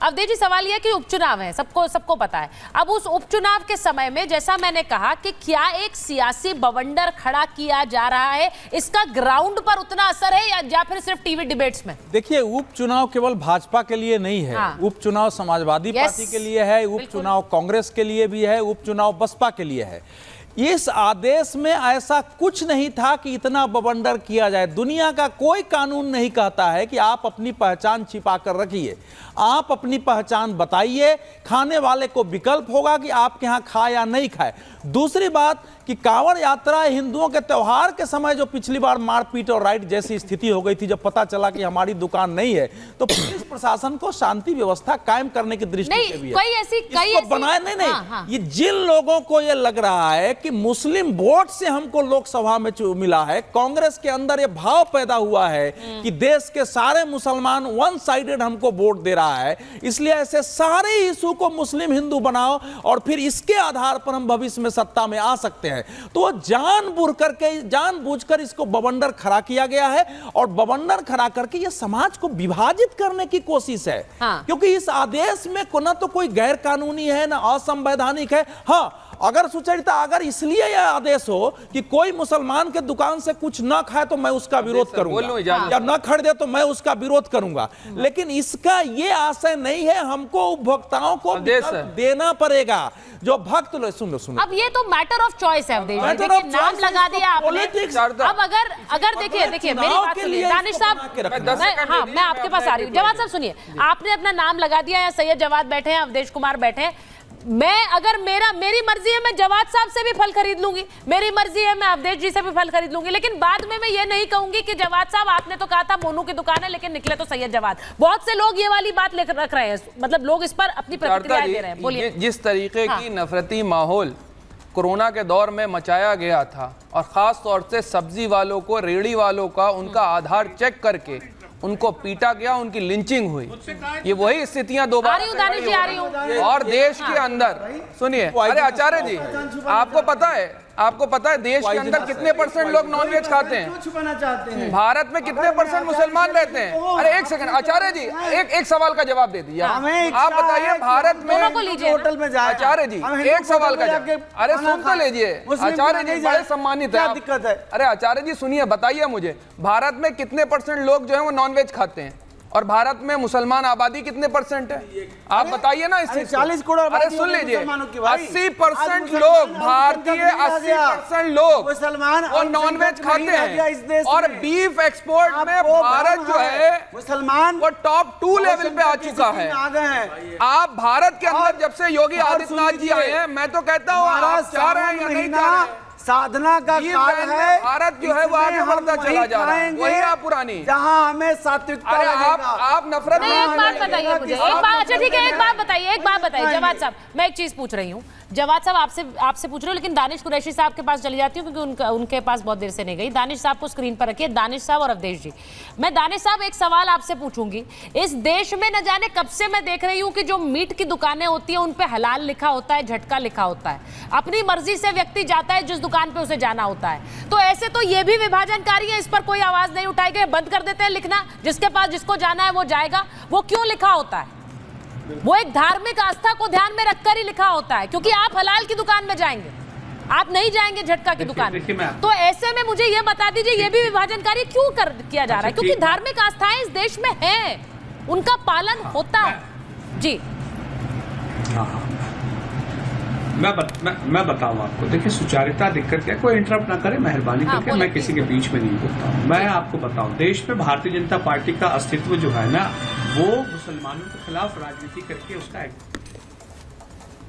अवधेश जी, सवाल यह कि उपचुनाव है, सबको पता है। अब उस उपचुनाव के समय में जैसा मैंने कहा कि क्या एक सियासी बवंडर खड़ा किया जा रहा है, इसका ग्राउंड पर उतना असर है या फिर सिर्फ टीवी डिबेट्स में? देखिए, उपचुनाव केवल भाजपा के लिए नहीं है। हाँ। उपचुनाव समाजवादी पार्टी के लिए है, उपचुनाव कांग्रेस के लिए भी है, उपचुनाव बसपा के लिए है। इस आदेश में ऐसा कुछ नहीं था कि इतना बवंडर किया जाए। दुनिया का कोई कानून नहीं कहता है कि आप अपनी पहचान छिपा कर रखिए, आप अपनी पहचान बताइए। खाने वाले को विकल्प होगा कि आपके यहाँ खाए या नहीं खाए। दूसरी बात कि कांवड़ यात्रा हिंदुओं के त्यौहार के समय जो पिछली बार मारपीट और राइट जैसी स्थिति हो गई थी, जब पता चला कि हमारी दुकान नहीं है, तो पुलिस प्रशासन को शांति व्यवस्था कायम करने की दृष्टि से भी है। बनाए नहीं। हाँ। ये जिन लोगों को ये लग रहा है कि मुस्लिम वोट से हमको लोकसभा में मिला है, कांग्रेस के अंदर ये भाव पैदा हुआ है कि देश के सारे मुसलमान वन साइडेड हमको वोट दे रहा है, इसलिए ऐसे सारे इशू को मुस्लिम हिंदू बनाओ और फिर इसके आधार पर हम भविष्य में सत्ता में आ सकते हैं। तो जानबूझकर इसको बवंडर खड़ा किया गया है और बवंडर खड़ा करके ये समाज को विभाजित करने की कोशिश है। हाँ। क्योंकि इस आदेश में ना तो कोई गैर कानूनी है ना असंवैधानिक है। हाँ, अगर सुचरिता, अगर इसलिए यह आदेश हो कि कोई मुसलमान के दुकान से कुछ ना खाए तो मैं उसका विरोध करूंगा, या न खरीदे तो मैं उसका विरोध करूंगा, लेकिन इसका ये आशय नहीं है। हमको उपभोक्ताओं को देना पड़ेगा। जो भक्त लोग, सुनो, अब ये तो मैटर ऑफ चॉइस है अवधेश, नाम लगा दिया आपने। अब अगर देखिए मेरी बात सुनिए दानिश साहब, हाँ मैं आपके पास आ रही हूँ। जवाद साहब सुनिए, आपने अपना नाम लगा दिया है, सैयद जवाद बैठे हैं, अवधेश कुमार बैठे हैं। मेरी मर्जी है मैं जवाद साहब से भी फल खरीद लूंगी, मेरी मर्जी है मैं अवधेश जी से भी फल खरीद लूंगी, लेकिन बाद में मैं ये नहीं कहूंगी कि जवाद साहब आपने तो कहा था मोनू की दुकान है लेकिन निकले तो सैयद जवाद। बहुत से लोग ये वाली बात रख रहे हैं, मतलब लोग इस पर अपनी प्रतिक्रिया दे रहे हैं। बोलिए। जिस तरीके की नफरती माहौल कोरोना के दौर में मचाया गया था, और खास तौर से सब्जी वालों को, रेहड़ी वालों का उनका आधार चेक करके उनको पीटा गया, उनकी लिंचिंग हुई, ये वही स्थितियां दोबारा और देश के अंदर। सुनिए, अरे आचार्य जी, आपको पता है देश के अंदर कितने % लोग नॉनवेज खाते हैं? छुपाना चाहते हैं। भारत में कितने % मुसलमान रहते हैं? अरे एक सेकंड आचार्य जी, एक सवाल का जवाब दे दीजिए। आप बताइए भारत में होटल में जाए। आचार्य जी एक सवाल का जवाब, अरे सुन तो लीजिए आचार्य जी, बड़े सम्मानित है। दिक्कत है? अरे आचार्य जी सुनिए, बताइए मुझे, भारत में कितने % लोग जो है वो नॉनवेज खाते हैं, और भारत में मुसलमान आबादी कितने % है? आप बताइए ना। इससे 40 करोड़। अरे सुन लीजिए, 80% लोग भारतीय, 80% लोग मुसलमान और नॉनवेज खाते हैं, और बीफ एक्सपोर्ट में भारत जो है मुसलमान वो टॉप 2 लेवल पे आ चुका है। आप भारत के अंदर जब से योगी आदित्यनाथ जी आए हैं, मैं तो कहता हूँ आप चाह रहे हैं या नहीं चाह रहे हैं, साधना का काल है। भारत जो है वो आगे बढ़ता चला जा रहा है, वही आप पुरानी, जहाँ हमें सात्विकता। अरे आप नफरत। एक बात बताइए मुझे, एक बात, अच्छा ठीक है, एक बात बताइए जवाद साहब, मैं एक चीज पूछ रही हूँ। जवाद साहब आपसे पूछ रहे हो, लेकिन दानिश कुरैशी साहब के पास चली जाती हूँ क्योंकि उनके पास बहुत देर से नहीं गई। दानिश साहब को स्क्रीन पर रखिए, दानिश साहब और अवधेश जी। मैं दानिश साहब एक सवाल आपसे पूछूंगी। इस देश में न जाने कब से मैं देख रही हूँ कि जो मीट की दुकानें होती है उन पे हलाल लिखा होता है, झटका लिखा होता है। अपनी मर्जी से व्यक्ति जाता है जिस दुकान पे उसे जाना होता है। तो ऐसे तो ये भी विभाजनकारी है, इस पर कोई आवाज नहीं उठाई गई, बंद कर देते हैं लिखना, जिसके पास जिसको जाना है वो जाएगा। वो क्यों लिखा होता है? वो एक धार्मिक आस्था को ध्यान में रखकर ही लिखा होता है, क्योंकि आप हलाल की दुकान में जाएंगे, आप नहीं जाएंगे झटका की दुकान में। तो ऐसे में मुझे ये बता दीजिए, ये भी विभाजनकारी क्यों किया जा रहा है? क्योंकि धार्मिक आस्थाएं इस देश में हैं, उनका पालन होता है। जी मैं बताऊं आपको। देखिए, सुचारिता दिक्कत क्या, कोई इंटरप्ट ना करे मेहरबानी करके। मैं किसी के बीच में नहीं बोलता हूँ। मैं आपको बताऊं, देश में भारतीय जनता पार्टी का अस्तित्व जो है ना, वो मुसलमानों के खिलाफ राजनीति करके उसका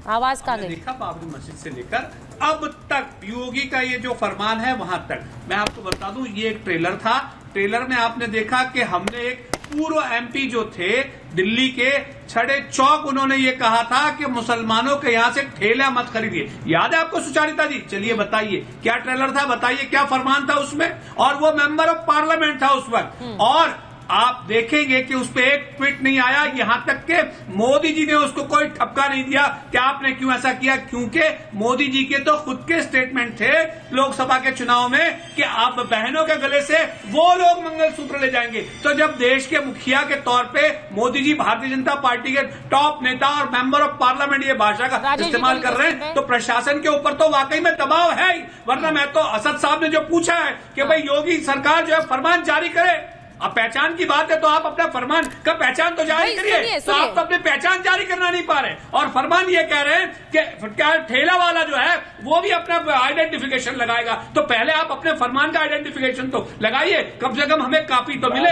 आवाज का देखा बाबरी मस्जिद से लेकर अब तक योगी का ये जो फरमान है वहां तक। मैं आपको बता दूं, ये एक ट्रेलर था। ट्रेलर में आपने देखा कि हमने एक पूर्व MP जो थे दिल्ली के छड़े चौक, उन्होंने ये कहा था कि मुसलमानों के यहाँ से ठेला मत खरीदिए। याद है आपको सुचारिता जी? चलिए बताइए क्या ट्रेलर था, बताइए क्या फरमान था उसमें। और वो मेंबर ऑफ पार्लियामेंट था उस वक्त, और आप देखेंगे कि उस पर एक ट्वीट नहीं आया, यहां तक के मोदी जी ने उसको कोई ठपका नहीं दिया कि आपने क्यों ऐसा किया, क्योंकि मोदी जी के तो खुद के स्टेटमेंट थे लोकसभा के चुनाव में कि आप बहनों के गले से वो लोग मंगलसूत्र ले जाएंगे। तो जब देश के मुखिया के तौर पे मोदी जी भारतीय जनता पार्टी के टॉप नेता और मेंबर ऑफ पार्लियामेंट ये भाषा का इस्तेमाल कर रहे हैं, तो प्रशासन के ऊपर तो वाकई में दबाव है ही। वरना मैं तो असद साहब ने जो पूछा है कि भाई योगी सरकार जो है फरमान जारी करे, अब पहचान की बात है तो आप अपना फरमान का पहचान तो जारी करिए। तो आप तो अपनी पहचान जारी करना नहीं पा रहे और फरमान ये कह रहे हैं कि क्या ठेला वाला जो है वो भी अपना आइडेंटिफिकेशन लगाएगा। तो पहले आप अपने फरमान का आइडेंटिफिकेशन तो लगाइए, कम से कम हमें कापी तो मिले।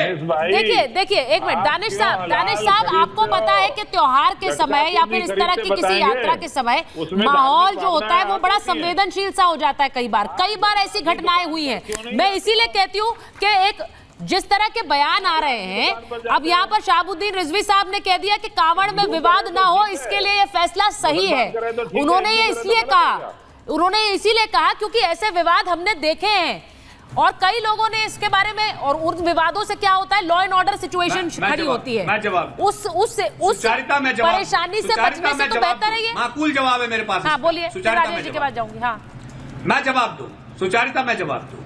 देखिए एक मिनट दानिश साहब आपको पता है कि त्योहार के समय या फिर इस तरह की किसी यात्रा के समय माहौल जो होता है वो बड़ा संवेदनशील सा हो जाता है। कई बार ऐसी घटनाएं हुई हैं। मैं इसीलिए कहती हूँ कि एक जिस तरह के बयान आ रहे हैं, अब यहाँ पर शहाबुद्दीन रिजवी साहब ने कह दिया कि कांवड़ में विवाद ना हो, इसके लिए ये फैसला सही है। उन्होंने ये इसीलिए कहा क्योंकि ऐसे विवाद हमने देखे हैं और कई लोगों ने इसके बारे में, और उन विवादों से क्या होता है, लॉ एंड ऑर्डर सिचुएशन खड़ी होती है। उस परेशानी से बचने से तो बेहतर है ये। माकूल जवाब है मेरे पास। हाँ बोलिए, राजेश जी के पास जाऊंगी। हाँ मैं जवाब दूं, सुचारिता मैं जवाब दूं,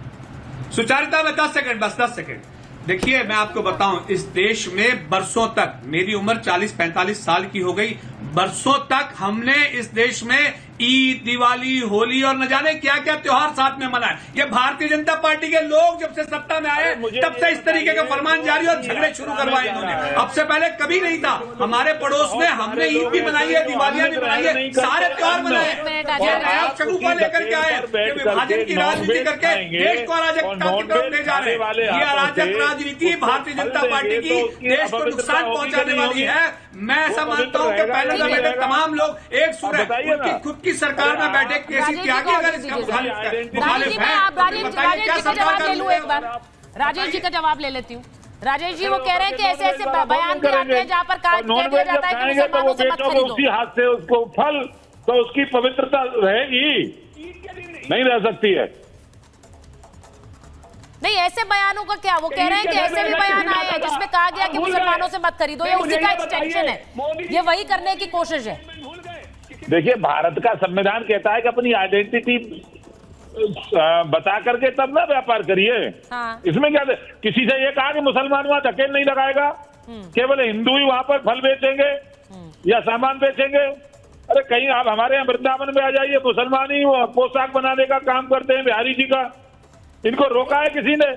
सुचारिता में 10 सेकंड, बस 10 सेकंड। देखिए मैं आपको बताऊं, इस देश में बरसों तक, मेरी उम्र 40-45 साल की हो गई, बरसों तक हमने इस देश में ईद, दिवाली, होली और न जाने क्या क्या त्योहार साथ में मनाए। ये भारतीय जनता पार्टी के लोग जब से सत्ता में आए तब से इस तरीके का फरमान जारी और झगड़े शुरू करवाए इन्होंने। अब से पहले कभी नहीं था। हमारे पड़ोस में हमने ईद भी मनाई है, दिवालियां भी मनाई है, सारे त्योहार मनाए। और आप शगुफा लेकर के आए कि विभाजन की राजनीति करके देश को अराजकता की तरफ ले जा रहे हैं। ये अराजक राजनीति भारतीय जनता पार्टी की देश को नुकसान पहुंचाने वाली है। मैं ऐसा मानता हूं कि पहले दफे तमाम लोग एक सुर है, खुद की सरकार में बैठे केसी त्यागी अगर इसका मुखालिफ है, बताइए क्या सरकार कर लूं एक बार। राजेश जी का जवाब ले लेती हूँ। राजेश जी वो कह रहे हैं कि ऐसे ऐसे बयान भी आते हैं जहाँ पर कह दिया जाता है कि मुसलमानों से मत खरीदो। उसी हाथ से उसको फल, तो उसकी पवित्रता रहेगी, नहीं रह सकती है। नहीं ऐसे बयानों का क्या, वो कह रहे हैं कि ऐसे भी बयान आए हैं जिसमें कहा गया कि मुसलमानों से मत खरीदो, ये उसी का एक्सटेंशन है, ये वही करने की कोशिश है। देखिए भारत का संविधान कहता है कि अपनी आइडेंटिटी बता करके तब ना व्यापार करिए। हाँ। इसमें क्या, किसी से ये कहा कि मुसलमान वहां धकेल नहीं लगाएगा, केवल हिंदू ही वहां पर फल बेचेंगे या सामान बेचेंगे। अरे कहीं आप हमारे यहाँ वृंदावन में आ जाइए, मुसलमान ही पोशाक बनाने का काम करते हैं बिहारी जी का। इनको रोका है किसी ने?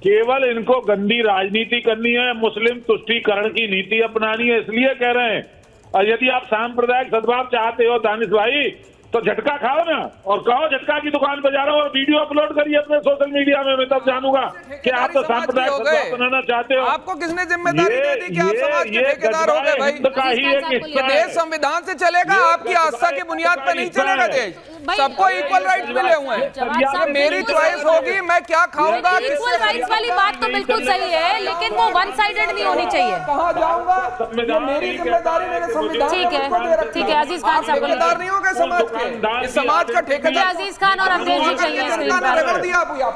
केवल इनको गंदी राजनीति करनी है, मुस्लिम तुष्टीकरण की नीति अपनानी है, इसलिए कह रहे हैं। और यदि आप सांप्रदायिक सद्भाव चाहते हो दानिश भाई, तो झटका खाओ ना और कहो झटका की दुकान पे जा रहा हो और वीडियो अपलोड करिए अपने सोशल मीडिया में। मैं तब जानूंगा कि आप तो सांप्रदायिक सद्भाव बनाना चाहते हो। आपको किसने जिम्मेदारी दे दी कि आप समाज के ठेकेदार हो गए भाई? ये देश संविधान से चलेगा, आपकी आस्था की बुनियाद पर नहीं चलेगा देश। सबको इक्वल राइट्स मिले हुए हैं। मेरी चॉइस होगी मैं क्या खाऊंगा। इक्वल राइट्स वाली बात तो बिल्कुल सही है, लेकिन वो वन साइडेड नहीं होनी चाहिए। कहाँ जाऊंगा, मेरी जिम्मेदारी मेरे संविधान। ठीक है अजीज खान साहब जिम्मेदार नहीं हो गए समाज के, समाज का ठेकेदार। अजीज खान और अवधेश जी चाहिए। रगड़ दिया आपको।